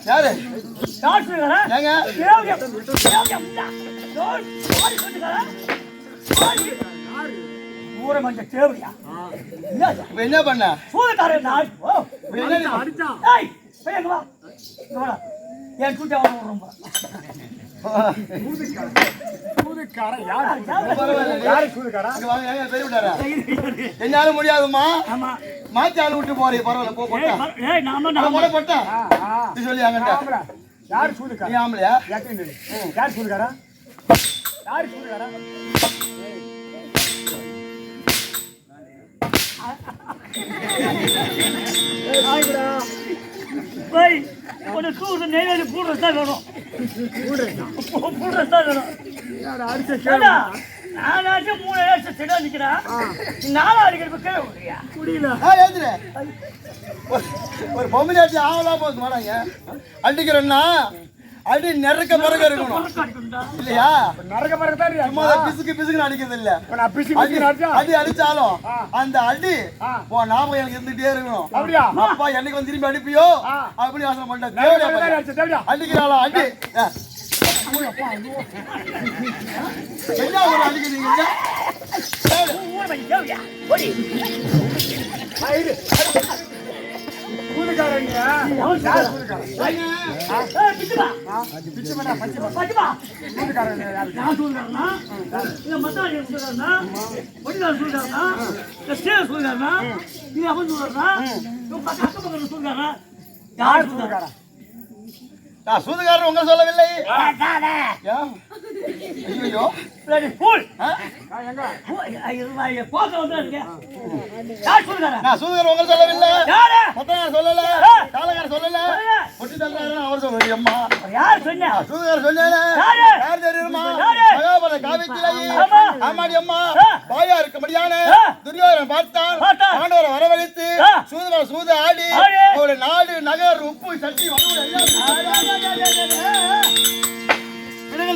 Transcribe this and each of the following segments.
யாரு ஊரை மஞ்ச தேவையா என்ன பண்ண சூழக்காரன் என் சூட்டா ரொம்ப என்னால முடியாதுமா மாத்தி ஆளு விட்டு போறீங்க பரவாயில்ல போட்டா சொல்லி அங்கிட்ட யாரு சூதுக்காரா நீ ஆம்பளையா யாரு சூதுக்காரா யாரு சூதுக்காரா கொஞ்சம் சூடு நெய்வேலி பூடுறதா வேணும் பூடுறதா வேணும் நானாச்சும் 3 வருஷம் செடி நிக்கிறேன் 4 அடிக்கிறப்ப கீழே விடுறியா முடியல ஒரு பொம்மை ஆச்சு ஆவலா போகுது மாடாங்க அடிக்கிறேன்னா அடி நெருக்க பிறகு இருக்கணும் இல்லையா நரக பிறகு தான் சும்மா பிசுக்கு பிசுக்குன்னு அடிக்கிறது இல்ல அடி அடிச்சாலும் அந்த அடி ஞாபகம் எனக்கு இருந்துட்டே இருக்கணும் அப்படியா அப்பா என்னைக்கு வந்து திரும்பி அடிப்பியோ அப்படி யோசனை பண்ணிட்டேன் அடிக்கிறாளா அடி என்ன ஒரு அடிக்கிறீங்க சூதுகாரன் உங்க சொல்லவில்லை சூதுகாரன் உங்க சொல்லவில்லை சொல்லல காலகார சொல்லல அவர் சொல்லுங்க அம்மா யார் சொன்னா சூதுகாரன் சொல்லல யார் தெரியுமா மகாபாரத காவியத்திலே ஆமாடி அம்மா பாயா இருக்கும்படியான துரியோதனன் பார்த்தான் பாண்டவரை வரவழைத்து சூது ஆடி ஒரு நாடு நகர் உப்பு சட்டி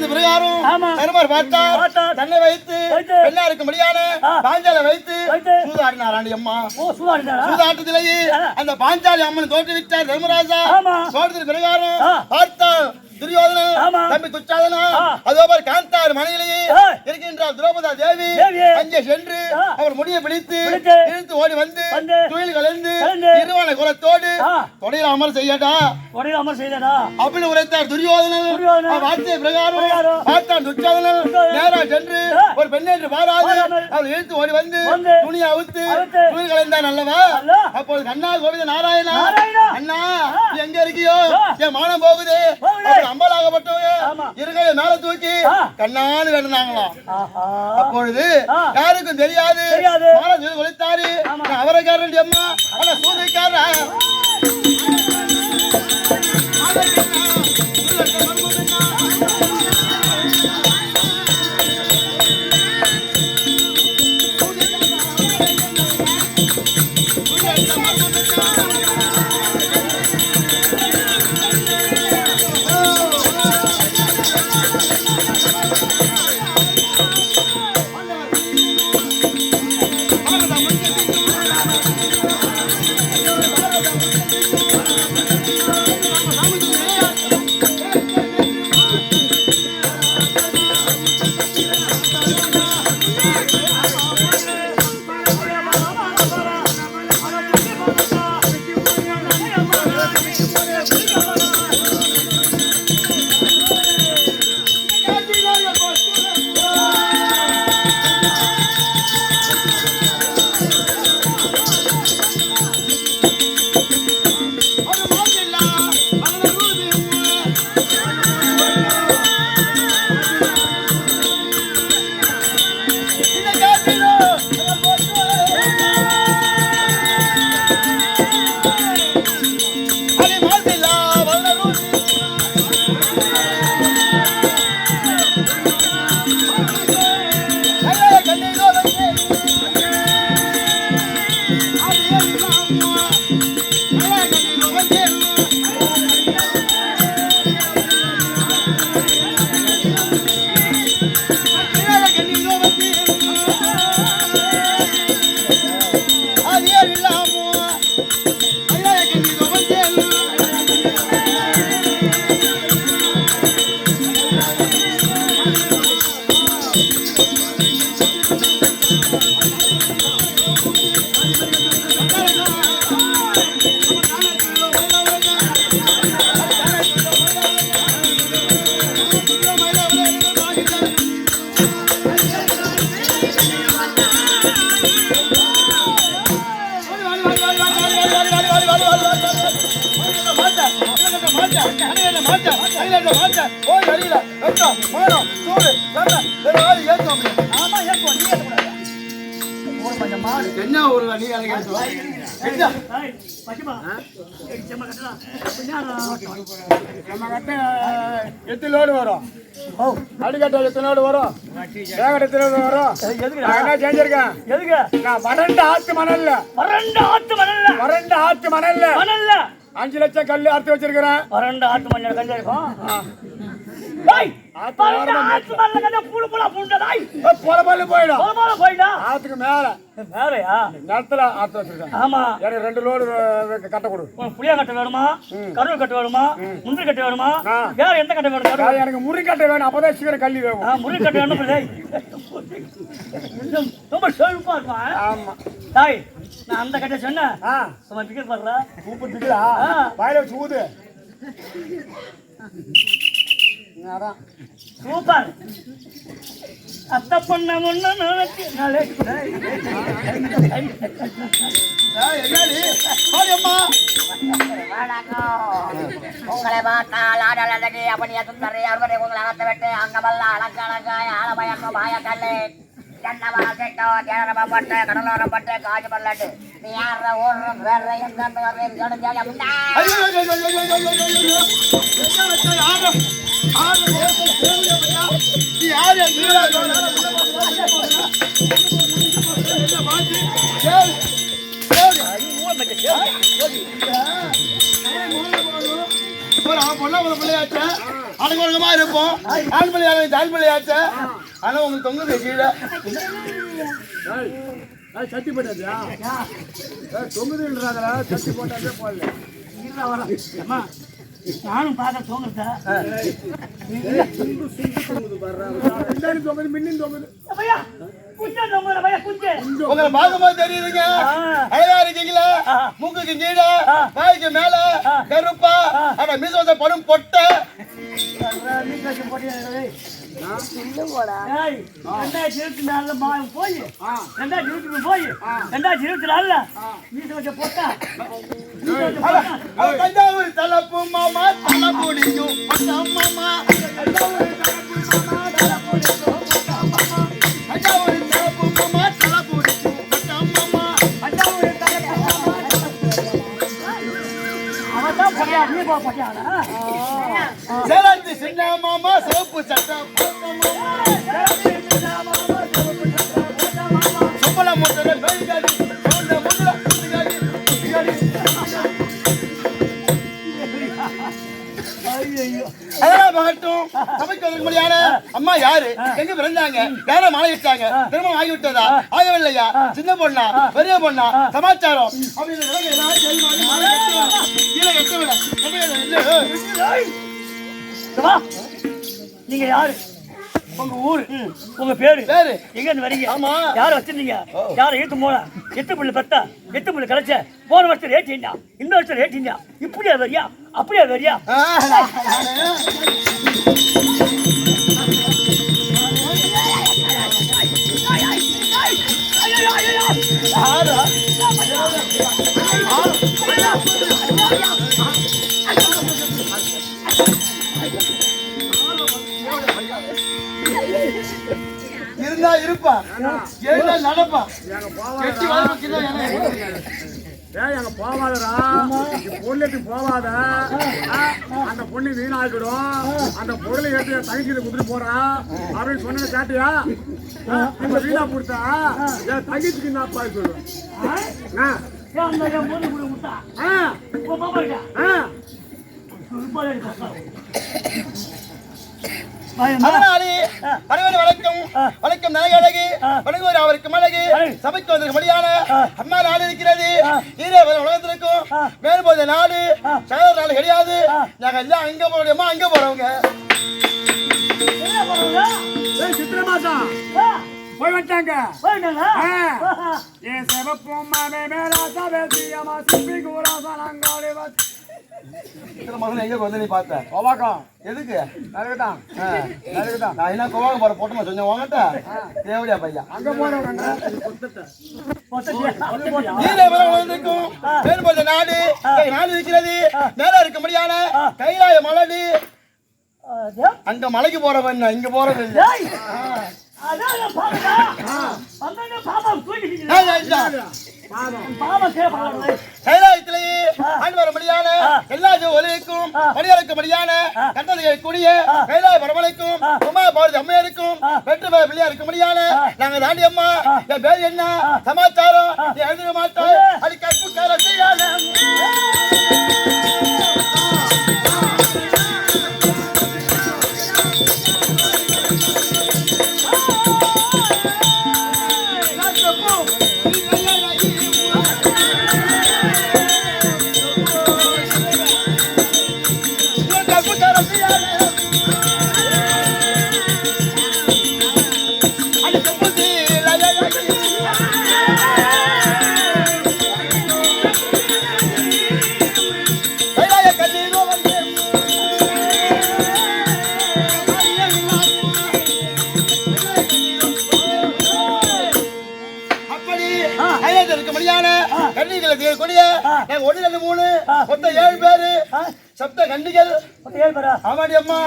சொன்ன பிரகாரம் ஆமா. தருமர் பார்த்தார் பார்த்தார். தன்னை வைத்து வைத்து. பெண்ணா இருக்கும்படியான பாஞ்சாலை வைத்து வைத்து. சூதாடினாராண்டி அம்மா. ஓ சூதாடினாரா? சூதாட்டத்திலேயே அந்த பாஞ்சாலி அம்மன் தோற்றுவிட்டார் தர்மராஜா. ஆமா. தோட்டத்தின் பிரகாரம் ஆ. பார்த்தார் துரியோதனா ஆமா. தம்பி துச்சாதனா ஆ. அதோ பார் காந்தார் மனையிலேயே ஆ. இருக்கின்றார் திரௌபதா தேவி. தேவி. அங்கே சென்று ஆ. அவர் முடியை பிடித்து பிடித்து. இழுத்து ஓடி வந்து துயில் கலந்து கலந்து. திருவான குலத்தோடு ஆ. தொடையில் அமர் செய்யடா உடனே அமர் செய்தடா. அப்படின்னு உரைத்தார் துரியோதனன். துரியோதனன். வார்த்தை பிரகாரம் பிரகாரம். பார்த்தான் துச்சாதனன். நேரா சென்று ஆ. ஒரு பெண்ணை என்று பாராது பாராமல். அவள் இழுத்து ஓடி வந்து வந்து. துணியை அவுத்து அவுத்து. துயில் கலந்தான் அல்லவா. அல்ல. அப்போது கண்ணா கோவிந்த நாராயணா நாராயணா. அண்ணா ஆ. நீ எங்க இருக்கியோ ஆ. என் மானம் போகுது போகுதே. அப்படி அம்பலாகப்பட்டவங்க ஆமா. இருக்கையை மேல தூக்கி ஆ. கண்ணான்னு வேண்டாங்களாம். ஆஹா. அப்பொழுது ஆ. யாருக்கும் தெரியாது தெரியாது. மானம் கொலைத்தாரு ஆமா. அவரைக்காரன் அம்மா ஆனா சூதைக்காரா என்ன ஒரு நீ எத்தனை லோடு வரும்? அடிக்கட்டை எத்தனை லோடு வரும்? வேகட்டை எத்தனை லோடு வரும்? நான் என்ன செஞ்சிருக்கேன்? எதுக்கு? நான் வறண்ட ஆத்து மணல்ல வறண்ட ஆத்து மணல்ல 5 லட்சம் கல்லு அறுத்து வச்சிருக்கிறேன். வறண்ட ஆத்து மணல் கல்லு இருக்கும். ஆத்துக்கு மேல மேலையா நிலத்துல ஆத்து வச்சிருக்கேன். ஆமா. எனக்கு 2 லோடு கட்ட கொடு. புளியா கட்ட வேணுமா, கருள் கட்ட வேணுமா, முந்திரி கட்ட வேணுமா, வேற எந்த கட்ட வேணும்? எனக்கு முறி கட்ட வேணும். அப்பதான் சீக்கிரம் கல்லி வேணும். முறி கட்ட வேணும். ரொம்ப செழிப்பா இருக்கும். ஆமா தாய், நான் அந்த கட்ட சொன்னேன். சும்மா பிக்கல் பண்ற சூப்பர் பிக்கலா வாயில வச்சு ஊது. சூப்பர். அத்த பொண்ண முன்ன உங்களை பார்த்தால் ஆடல் அழகி அவனிய சுந்தரி அவரை உங்களை அகத்த விட்டு அங்கமல்ல அழகாய் ஆலமயக்கம் பாயக்கல்லு ஜன்னவரட்டோ தேரப்பட்டு கடலோரப்பட்டு காஜு பல்லட்டு நீ யார ஊர் வேற எங்க அவன் பொண்ணா ஒரு பிள்ளையாச்ச அனுகூலமா இருப்போம் ஆண் பிள்ளையாச்சு ஆண் பிள்ளையாச்ச ஆனா உங்களுக்கு தொங்குது கீழே சட்டி போட்டாதியா தொங்குதுன்றாங்களா சட்டி போட்டாதே போடல நானும் பார்க்க தோங்குறத தொங்குது மின்னும் தொங்குது உங்களை பார்க்கும்போது தெரியுதுங்க அழகா இருக்கீங்களா மூக்குக்கு கீழே வாய்க்கு மேல கருப்பா ஆனா மீசோச படும் பொட்ட 2024 போய் 2023 போய் 2024 மீச வச்ச போட்டா தஞ்சாவூர் தலப்பு மாமா தலை பிடிக்கும் மாமா தஞ்சாவூர் தலப்பு மாமா தலை பிடிக்கும் மாமா அவதான் பட்டியா நீ போ பட்டியாடா சேலத்து சின்ன மாமா சிவப்பு சட்டம் சுப்பல முட்டை பெருகாடி சோண்ட முட்டை பெருகாடி அதெல்லாம் மகட்டும் சபைக்கு வர முடியாத அம்மா யாரு எங்க பிறந்தாங்க வேற மாலை இட்டாங்க திரும்ப ஆகிவிட்டதா ஆகவில்லையா சின்ன பொண்ணா பெரிய பொண்ணா சமாச்சாரம் நீங்க யாரு உங்க ஊரு உங்க பேரு பேரு எங்க இருந்து வரீங்க ஆமா யார வச்சிருந்தீங்க யார ஏத்து போல 8 புள்ள பெத்தா 8 புள்ள கலைச்ச போன வருஷம் ரேட்டியா இந்த வருஷம் ரேட்டியா இப்படியா வரியா அப்படியா வரியா இருந்தா இருப்பா எழுந்தா நடப்பா எங்க போவாதரா பொருளுக்கு போவாத அந்த பொண்ணு வீணாக்கிடும் அந்த பொருளை எடுத்து என் தங்கச்சியில குடுத்துட்டு போறா அப்படின்னு சொன்னதை காட்டியா இப்ப வீணா கொடுத்தா என் தங்கச்சிக்கு நான் பாய் சொல்லுவேன் அதனாலே வணக்கம் வணக்கம் நலகழகு வணங்குவோர் அவருக்கு மழகு சபைக்கு வந்திருக்க முடியான அம்மா நாடு இருக்கிறது உலகத்திற்கும் மேற்போத நாடு சகோதர நாடு கிடையாது நாங்க எல்லாம் அங்க போறோமா அங்க போறவங்க சித்திரமாதா போய் வந்தாங்க ஏன் சிவப்பும் மேலாசா சிப்பி கூறாசாலங்காளி எங்க வந்து நீ பார்த்த கோவாக்கம் எதுக்கு நறுக்குதான் நான் என்ன கோவாக்கம் போற போட்டோமா சொன்னேன் வாங்கட்டா தேவடியா பையா அங்க போறவங்க நாடு நாடு இருக்கிறது மேல இருக்க முடியாத கைலாய மலடி அங்க மலைக்கு போறவன் இங்க போறது கைலாயத்திலேயே ஆண்டு வர முடியாத எல்லா ஒலிக்கும் மனிதருக்கு முடியாத கட்டளை கூடிய கைலாய பரமலைக்கும் உமா பாரதி அம்மையாருக்கும் வெற்றி பிள்ளையா இருக்க முடியாத நாங்க தாண்டி அம்மா என் பேர் என்ன சமாச்சாரம் நீ எழுத மாட்டோம் அது கற்பு கார செய்யாத ஒன்னு ரெண்டு மூணு மொத்தம் 7 பேரு சப்த கண்டிகள் ஆமாடி அம்மா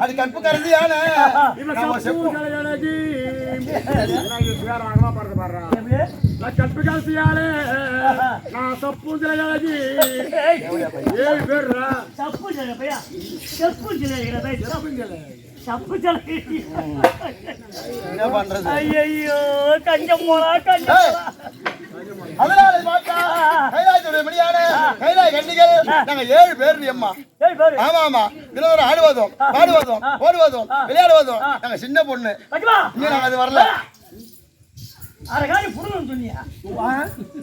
அது கற்பு கரண்டியான கற்பு காசியாலே நான் சப்பு ஜலஜி 7 பேர் சப்பு ஜல பையா சப்பு ஜல சப்பு ஜல என்ன பண்றது ஐயோ கஞ்சம் போலா கஞ்சம் அதனால பார்த்தா கைலாயத்துடைய முடியான கைலாய கண்டிகள் நாங்க 7 பேர் அம்மா. ஏய் பாரு ஆமா ஆமா தினந்தோறும் ஆடுவதும் பாடுவதும் ஓடுவதும் விளையாடுவதும் நாங்க சின்ன பொண்ணு பட்டுமா இன்னும் நாங்க அது வரல. அரகாணி புடுங்கன்னு சொன்னியா?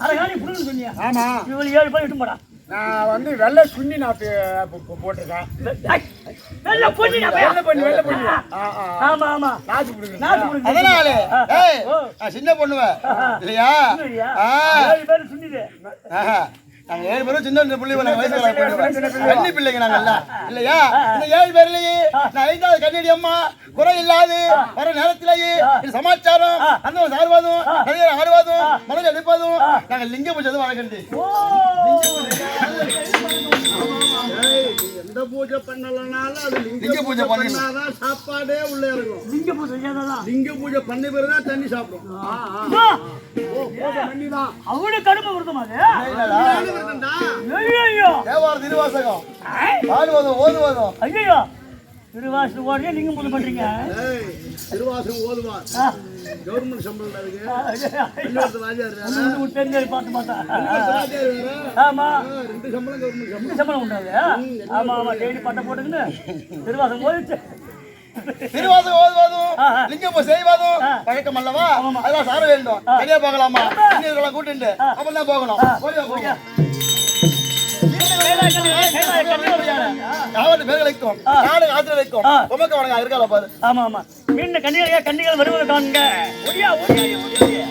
அரகாணி புடுங்கன்னு சொன்னியா? ஆமா இவளு 7 பேர் இட்டு போடா. நான் வந்து வெள்ளை சுண்ணி நான் போட்டிருக்கேன். வெள்ள பொண்ணு வெள்ளை பண்ணி ஆமா ஆமா நாச்சு கொடுக்குறேன். நாத்து புடுங்க. அதனாலே ஏய் நான் சின்ன பொண்ணுவ இல்லையா? ஆ 7 பேர் சுண்டிது. ஆஹா. நாங்க 7 பேரும் சின்ன பிள்ளைங்க நாங்க வயசுல கன்னி பிள்ளைங்க நாங்க எல்லாம் இல்லையா? இந்த 7 பேர்லயே நான் 5வது கன்னடி அம்மா குறை இல்லாது வர நேரத்திலேயே இது சமாச்சாரம் அந்த சார்வதும் நிறைய ஆடுவதும் மனதில் எடுப்பதும் நாங்க லிங்க பூஜை வழங்கண்டி. எந்த பூஜை பண்ணலனாலும் அது லிங்க பூஜை பண்ணணும். பண்ணாதான் சாப்பாடே உள்ள இருக்கும். லிங்க பூஜை செய்யாததான். லிங்க பூஜை பண்ணி பிறகுதான் தண்ணி சாப்பிடும். பண்ணிதான் அவனுக்கு கடுமை விருத்தமா அது? இல்லடா. ஐயோ தேவார திருவாசகம் பாடுவதும் ஓதுவதும் ஐயோ திருவாசு ஓடுறே லிங்கம் பூஜை பண்றீங்க. திருவாசகம் ஓதுவார். கவர்மெண்ட் சம்பளம் இருக்கு. தெரிஞ்சது பார்த்து பார்த்தா ஆமா 2 சம்பளம் கவர்மெண்ட் சம்பளம். சம்பளம் உண்டாது. ஆமா ஆமா டெய்லி பட்டை போட்டுக்கின்னு திருவாசகம் போயிடுச்சு. திருவாசகம் ஓதுவதும் லிங்க பூஜை செய்வதும் பழக்கம் அல்லவா? அதெல்லாம் சார வேண்டும். தனியா போகலாமா? இன்னும் கூட்டிட்டு அப்புறம் தான் போகணும். போய் காவல் பேர்களுக்கும் நாடு ஆத்திரலைக்கும் உமக்கு வணங்க இருக்கால பாரு. ஆமா ஆமா மீண்டும் கண்டிகள் வருவது காண்க. ஒடியா ஒடியா ஒடியா